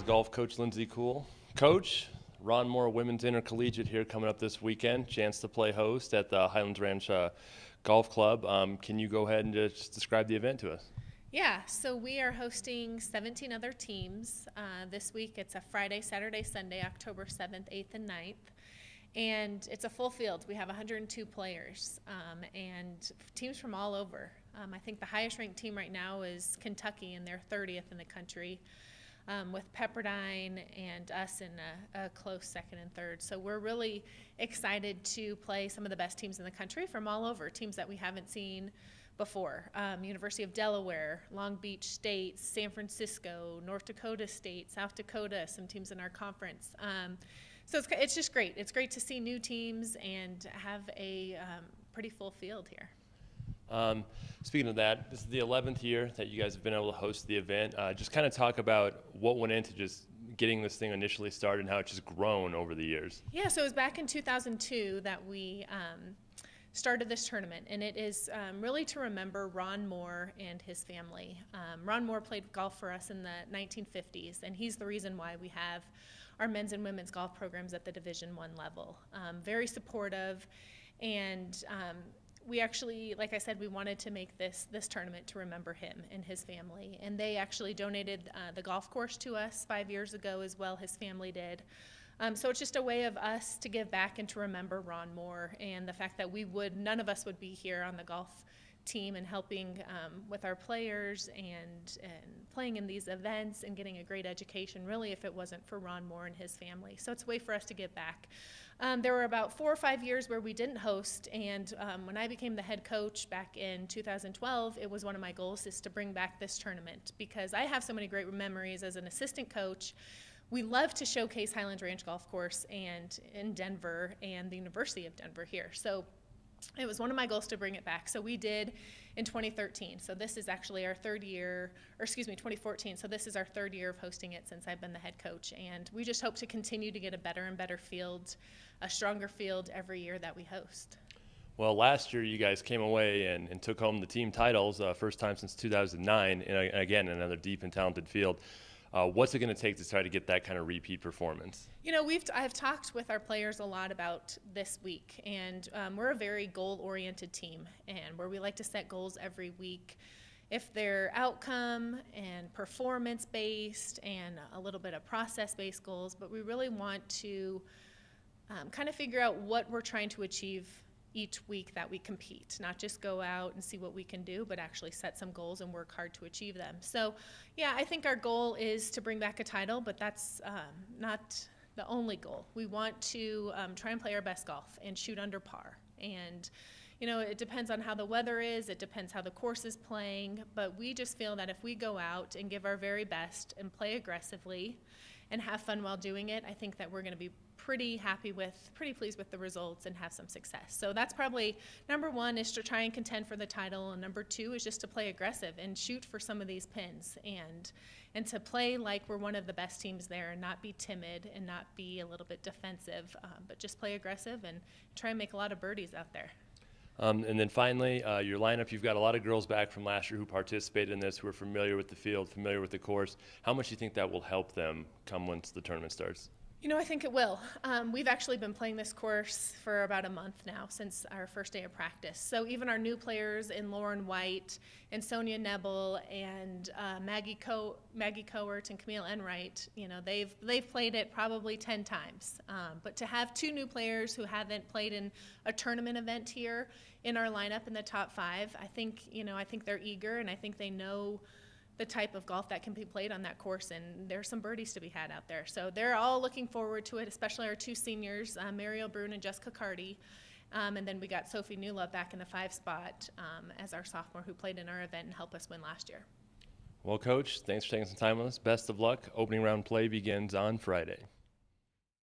golf coach Lindsay Kuhle. Coach, Ron Moore Women's Intercollegiate here coming up this weekend. Chance to play host at the Highlands Ranch Golf Club. Can you go ahead and just describe the event to us? Yeah, so we are hosting 17 other teams. This week it's a Friday, Saturday, Sunday, October 7th, 8th, and 9th. And it's a full field. We have 102 players and teams from all over. I think the highest ranked team right now is Kentucky, and they're 30th in the country, with Pepperdine and us in a close second and third. So we're really excited to play some of the best teams in the country from all over, teams that we haven't seen before. University of Delaware, Long Beach State, San Francisco, North Dakota State, South Dakota, some teams in our conference. So it's just great. It's great to see new teams and have a pretty full field here. Speaking of that, this is the 11th year that you guys have been able to host the event. Just kind of talk about what went into just getting this thing initially started and how it's just grown over the years. Yeah, so it was back in 2002 that we started this tournament, and it is really to remember Ron Moore and his family. Ron Moore played golf for us in the 1950s, and he's the reason why we have our men's and women's golf programs at the Division I level. Very supportive, and we actually, like I said, we wanted to make this tournament to remember him and his family. And they actually donated the golf course to us 5 years ago as well, his family did. So it's just a way of us to give back and to remember Ron Moore and the fact that none of us would be here on the golf team and helping with our players and playing in these events and getting a great education, really, if it wasn't for Ron Moore and his family. So it's a way for us to give back. There were about 4 or 5 years where we didn't host, and when I became the head coach back in 2012, it was one of my goals is to bring back this tournament because I have so many great memories as an assistant coach. We love to showcase Highlands Ranch Golf Course and in Denver and the University of Denver here. So it was one of my goals to bring it back. So we did in 2013. So this is actually our third year, or excuse me, 2014. So this is our third year of hosting it since I've been the head coach. And we just hope to continue to get a better and better field, a stronger field every year that we host. Well, last year you guys came away and took home the team titles, first time since 2009, and again, another deep and talented field. What's it going to take to try to get that kind of repeat performance? You know, I've talked with our players a lot about this week, and we're a very goal-oriented team, and where we like to set goals every week. If they're outcome and performance-based and a little bit of process-based goals, but we really want to kind of figure out what we're trying to achieve each week that we compete, not just go out and see what we can do, but actually set some goals and work hard to achieve them. So yeah, I think our goal is to bring back a title, but that's not the only goal. We want to try and play our best golf and shoot under par. And you know, it depends on how the weather is, it depends how the course is playing, but we just feel that if we go out and give our very best and play aggressively and have fun while doing it, I think that we're going to be pretty pleased with the results and have some success. So that's probably number one, is to try and contend for the title, and number two is just to play aggressive and shoot for some of these pins and to play like we're one of the best teams there and not be timid and not be a little bit defensive, but just play aggressive and try and make a lot of birdies out there. And then finally, your lineup, you've got a lot of girls back from last year who participated in this, who are familiar with the field, familiar with the course. How much do you think that will help them come once the tournament starts? You know, I think it will. We've actually been playing this course for about a month now, since our first day of practice. So even our new players in Lauren White and Sonia Nebel and Maggie Coert and Camille Enright, you know, they've played it probably 10 times. But to have 2 new players who haven't played in a tournament event here in our lineup in the top 5, I think they're eager, and I think they know the type of golf that can be played on that course, and there's some birdies to be had out there. So they're all looking forward to it, especially our 2 seniors, Mariel Brun and Jessica Carty. And then we got Sophie Newlove back in the 5 spot as our sophomore, who played in our event and helped us win last year. Well, Coach, thanks for taking some time with us. Best of luck. Opening round play begins on Friday.